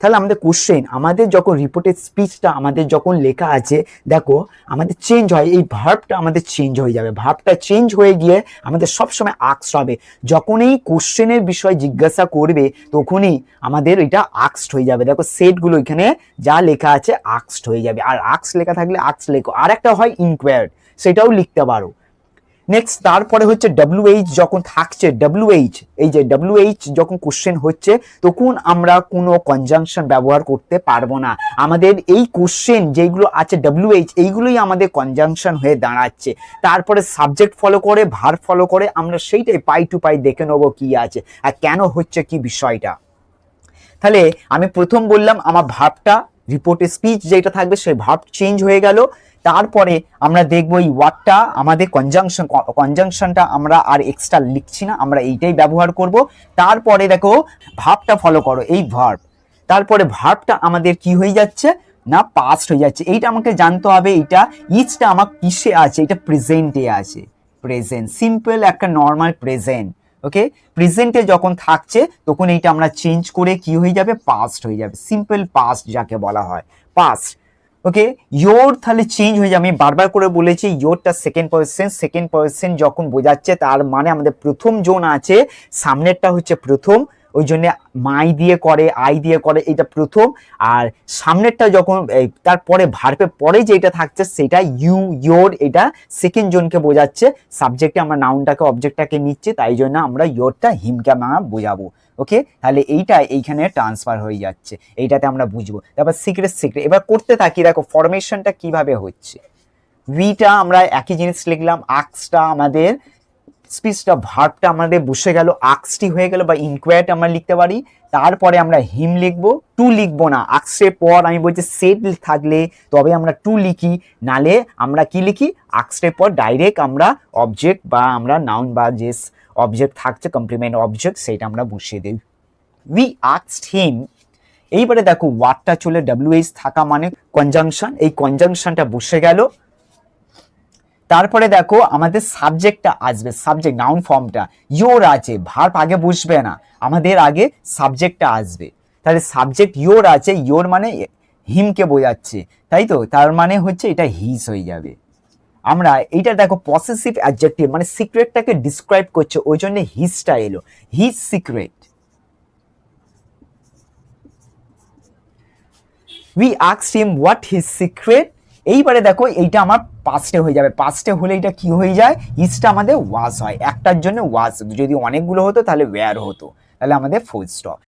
তাহলে আমাদের কোশ্চেন, আমাদের যখন রিপোর্টেড স্পিচটা আমাদের যখন লেখা আছে, দেখো আমাদের চেঞ্জ হয়, এই ভার্বটা আমাদের চেঞ্জ হয়ে যাবে, ভার্বটা চেঞ্জ হয়ে গিয়ে আমাদের সবসময় আক্সড হবে। যখন এই কোশ্চেনের বিষয় জিজ্ঞাসা করবে তখনই আমাদের এটা আক্সড হয়ে যাবে। দেখো সেটগুলো এখানে যা লেখা আছে আক্সড হয়ে যাবে, আর আক্স লেখা থাকলে আক্স লেখো। আর একটা হয় ইনকোয়ার্ড, সেটাও লিখতে পারো। নেক্সট তারপরে হচ্ছে WH যখন থাকছে, WH এই যে WH যখন কোশ্চেন হচ্ছে তখন আমরা কোনো কনজাংশন ব্যবহার করতে পারবো না। আমাদের এই কোশ্চেন যেগুলো আছে WH এইগুলোই আমাদের কনজাংশন হয়ে দাঁড়াচ্ছে। তারপরে সাবজেক্ট ফলো করে, ভার্ব ফলো করে, আমরা সেইটাই পাই টু পাই দেখে নেবো কি আছে আর কেন হচ্ছে কি বিষয়টা। তাহলে আমি প্রথম বললাম আমার ভার্বটা, রিপোর্টের স্পিচ যেটা থাকবে সেই ভার্ব চেঞ্জ হয়ে গেল। তারপরে আমরা দেখবো এই ওয়ার্ডটা আমাদের কনজাংশনটা আমরা আর এক্সট্রা লিখছি না, আমরা এইটাই ব্যবহার করব। তারপরে দেখো ভার্বটা ফলো করো, এই ভার্ব, তারপরে ভার্বটা আমাদের কি হয়ে যাচ্ছে না পাস্ট হয়ে যাচ্ছে। এইটা আমাকে জানতে হবে, এইটা ইচটা আমার কিসে আছে, এটা প্রেজেন্টে আছে, প্রেজেন্ট, সিম্পল একটা নর্মাল প্রেজেন্ট। ওকে, প্রেজেন্টে যখন থাকছে তখন এইটা আমরা চেঞ্জ করে কি হয়ে যাবে, পাস্ট হয়ে যাবে, সিম্পল পাস্ট যাকে বলা হয়, পাস্ট। ওকে, ইয়োর তাহলে চেঞ্জ হয়ে যাবে। আমি বারবার করে বলেছি ইয়োরটা সেকেন্ড পার্সন যখন বোঝাচ্ছে তার মানে আমাদের প্রথম জন আছে, সামনেরটা হচ্ছে প্রথম, ওই জন্য মাই দিয়ে করে, আই দিয়ে করে, এটা প্রথম। আর সামনেরটা যখন তারপরে ভার্বের পরে যেটা থাকছে সেটা ইউ, ইয়োর, এটা সেকেন্ড জনকে বোঝাচ্ছে। সাবজেক্টে আমরা নাউনটাকে অবজেক্টটাকে নিচ্ছি, তাই জন্য আমরা ইয়োরটা হিমকে আমরা বোঝাবো। ওকে, তাহলে এইটা এইখানে ট্রান্সফার হয়ে যাচ্ছে, এইটাতে আমরা বুঝবো। তারপর সিক্রেট এবার করতে থাকি, দেখো ফরমেশনটা কিভাবে হচ্ছে। উইটা আমরা একই জিনিস লিখলাম, আক্সটা আমাদের স্পিচটা, ভার্বটা আমাদের বসে গেল, আক্সটি হয়ে গেল, বা ইনকোয়ার্ড আমরা লিখতে পারি। তারপরে আমরা হিম লিখবো, টু লিখবো না, আক্সের পর আমি বলছি সেট থাকলে তবে আমরা টু লিখি, নালে আমরা কি লিখি, আক্সের পর ডাইরেক্ট আমরা অবজেক্ট বা আমরা নাউন বা যে অবজেক্ট থাকছে কমপ্লিমেন্ট অবজেক্ট সেটা আমরা বসিয়ে দিই। উই আস্কড হিম, এইবারে দেখো ওয়ার্ডটা চলে WH থাকা মানে কনজাংশন, এই কনজাংশনটা বসে গেল। তারপরে দেখো আমাদের সাবজেক্টটা আসবে, সাবজেক্ট নাউন ফর্মটা, ইয়োর আছে, ভার্ব আগে বসবে না, আমাদের আগে সাবজেক্টটা আসবে। তাহলে সাবজেক্ট ইয়োর আছে, ইয়োর মানে হিমকে বোঝাচ্ছে, তাই তো, তার মানে হচ্ছে এটা হিজ হয়ে যাবে। আমরা এইটা দেখো পসেসিভ অ্যাডজেক্টিভ মানে সিক্রেটটাকে ডিসক্রাইব করছে, ওই জন্য হিজটা এলো, his secret. We asked him what his secret. এইবারে দেখো এইটা আমার পাস্টে হয়ে যাবে, পাস্টে হলে এটা কি হয়ে যায়, হিজটা আমাদের ওয়াজ হয়, একটার জন্য ওয়াজ, যদি অনেকগুলো হতো তাহলে ওয়্যার হতো, তাহলে আমাদের ফুল স্টপ।